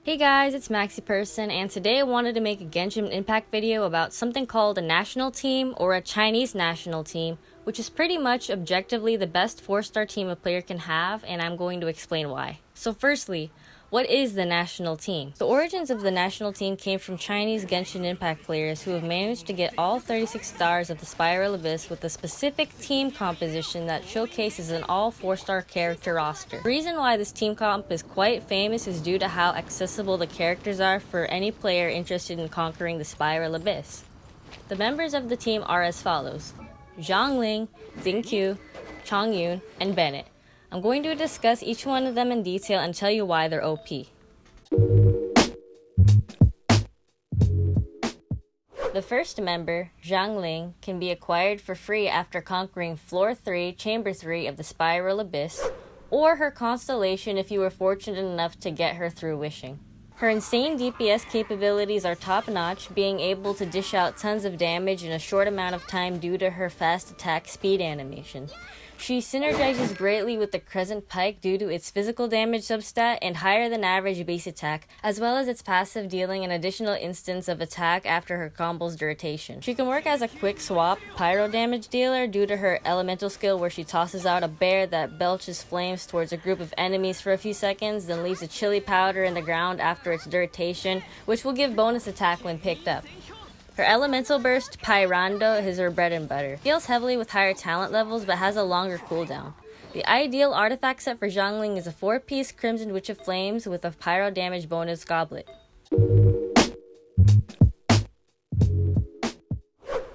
Hey guys, it's Maxi Person, and today I wanted to make a Genshin Impact video about something called a national team or a Chinese national team, which is pretty much objectively the best 4-star team a player can have, and I'm going to explain why. So firstly, what is the national team? The origins of the national team came from Chinese Genshin Impact players who have managed to get all 36 stars of the Spiral Abyss with a specific team composition that showcases an all 4-star character roster. The reason why this team comp is quite famous is due to how accessible the characters are for any player interested in conquering the Spiral Abyss. The members of the team are as follows: Xiangling, Xingqiu, Chongyun, and Bennett. I'm going to discuss each one of them in detail and tell you why they're OP. The first member, Xiangling, can be acquired for free after conquering Floor 3, Chamber 3 of the Spiral Abyss, or her constellation if you were fortunate enough to get her through wishing. Her insane DPS capabilities are top-notch, being able to dish out tons of damage in a short amount of time due to her fast attack speed animation. She synergizes greatly with the Crescent Pike due to its physical damage substat and higher than average base attack, as well as its passive dealing an additional instance of attack after her combo's duration. She can work as a quick swap pyro damage dealer due to her elemental skill where she tosses out a bear that belches flames towards a group of enemies for a few seconds, then leaves a chili powder in the ground after its duration, which will give bonus attack when picked up. Her elemental burst, Pyrando, is her bread and butter. Deals heavily with higher talent levels but has a longer cooldown. The ideal artifact set for Xiangling is a 4-piece Crimson Witch of Flames with a pyro damage bonus goblet.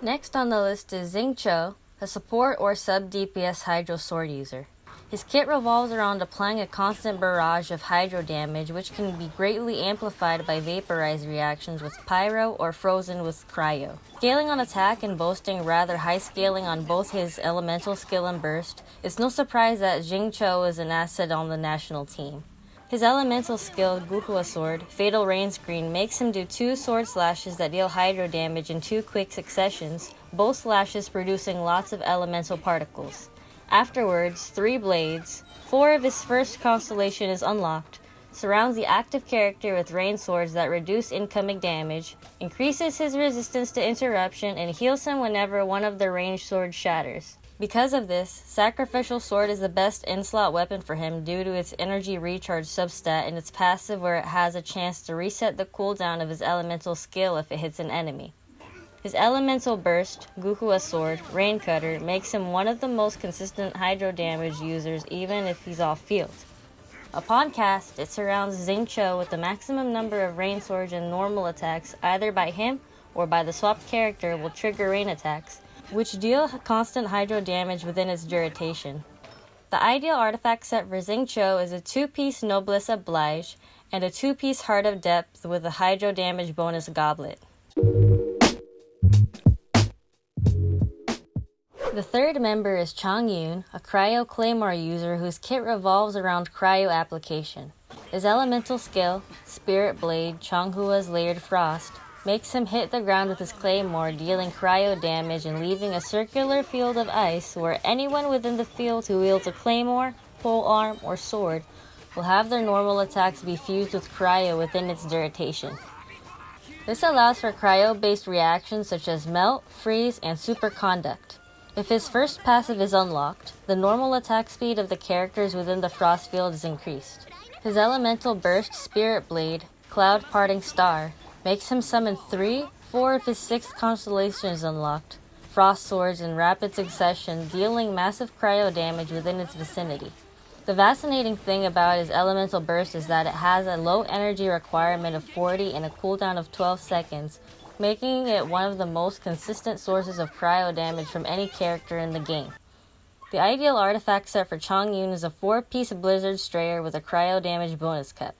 Next on the list is Xingqiu, a support or sub DPS Hydro Sword user. His kit revolves around applying a constant barrage of hydro damage, which can be greatly amplified by vaporized reactions with pyro or frozen with cryo. Scaling on attack and boasting rather high scaling on both his elemental skill and burst, it's no surprise that Xingqiu is an asset on the national team. His elemental skill, Guhua Sword, Fatal Rain Screen, makes him do 2 sword slashes that deal hydro damage in 2 quick successions, both slashes producing lots of elemental particles. Afterwards, 3 blades, 4 of his first constellation is unlocked, surrounds the active character with rain swords that reduce incoming damage, increases his resistance to interruption, and heals him whenever one of the ranged swords shatters. Because of this, Sacrificial Sword is the best in-slot weapon for him due to its energy recharge substat and its passive where it has a chance to reset the cooldown of his elemental skill if it hits an enemy. His elemental burst, Guhua Sword, Rain Cutter, makes him one of the most consistent hydro damage users even if he's off-field. Upon cast, it surrounds Xingqiu with the maximum number of rain swords and normal attacks either by him or by the swapped character will trigger rain attacks, which deal constant hydro damage within its duration. The ideal artifact set for Xingqiu is a 2-piece Noblesse Oblige and a 2-piece Heart of Depth with a hydro damage bonus goblet. The third member is Chongyun, a Cryo Claymore user whose kit revolves around cryo application. His elemental skill, Spirit Blade, Chonghua's Layered Frost, makes him hit the ground with his claymore, dealing cryo damage and leaving a circular field of ice where anyone within the field who wields a claymore, polearm, or sword will have their normal attacks be fused with cryo within its duration. This allows for cryo-based reactions such as melt, freeze, and superconduct. If his first passive is unlocked, the normal attack speed of the characters within the frost field is increased. His elemental burst, Spirit Blade, Cloud Parting Star, makes him summon 4 of his 6 constellations unlocked, frost swords in rapid succession, dealing massive cryo damage within its vicinity. The fascinating thing about his elemental burst is that it has a low energy requirement of 40 and a cooldown of 12 seconds, making it one of the most consistent sources of cryo damage from any character in the game. The ideal artifact set for Chongyun is a 4-piece Blizzard Strayer with a cryo damage bonus cap.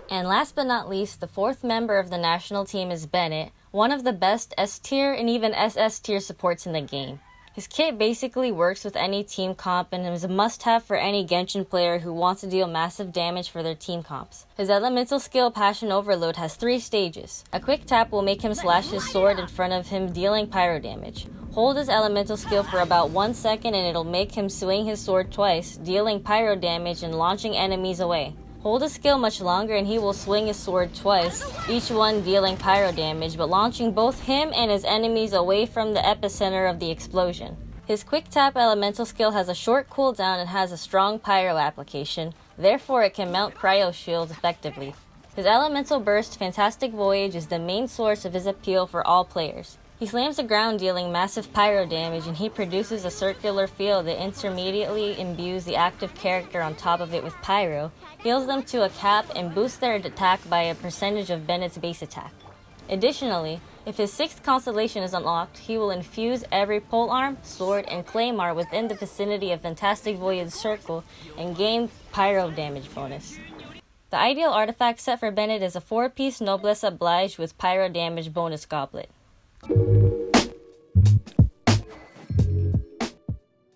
And last but not least, the 4th member of the national team is Bennett, one of the best S-tier and even SS tier supports in the game. His kit basically works with any team comp and is a must-have for any Genshin player who wants to deal massive damage for their team comps. His elemental skill Passion Overload has 3 stages. A quick tap will make him slash his sword in front of him, dealing pyro damage. Hold his elemental skill for about 1 second and it'll make him swing his sword twice, dealing pyro damage and launching enemies away. Hold his skill much longer and he will swing his sword twice, each one dealing pyro damage but launching both him and his enemies away from the epicenter of the explosion. His quick tap elemental skill has a short cooldown and has a strong pyro application, therefore it can mount cryo shields effectively. His elemental burst Fantastic Voyage is the main source of his appeal for all players. He slams the ground dealing massive pyro damage and he produces a circular field that intermediately imbues the active character on top of it with pyro, heals them to a cap and boosts their attack by a percentage of Bennett's base attack. Additionally, if his 6th constellation is unlocked, he will infuse every polearm, sword, and claymore within the vicinity of Fantastic Voyage circle and gain pyro damage bonus. The ideal artifact set for Bennett is a 4-piece Noblesse Oblige with pyro damage bonus goblet.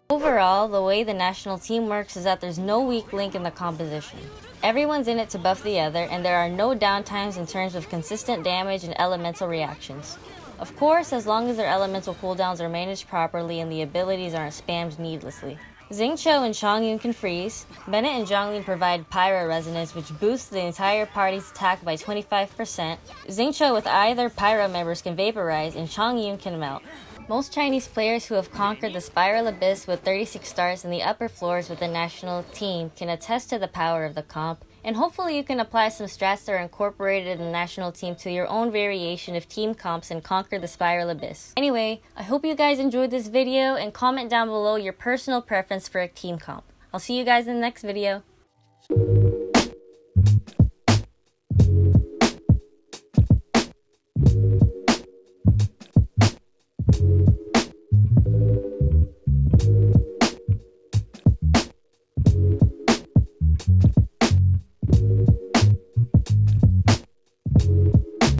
Overall, the way the national team works is that there's no weak link in the composition. Everyone's in it to buff the other, and there are no downtimes in terms of consistent damage and elemental reactions. Of course, as long as their elemental cooldowns are managed properly and the abilities aren't spammed needlessly. Xingqiu and Chongyun can freeze, Bennett and Xiangling provide pyro resonance which boosts the entire party's attack by 25%, Xingqiu with either pyro members can vaporize, and Chongyun can melt. Most Chinese players who have conquered the Spiral Abyss with 36 stars in the upper floors with the national team can attest to the power of the comp, and hopefully you can apply some strats that are incorporated in the national team to your own variation of team comps and conquer the Spiral Abyss. Anyway, I hope you guys enjoyed this video and comment down below your personal preference for a team comp. I'll see you guys in the next video.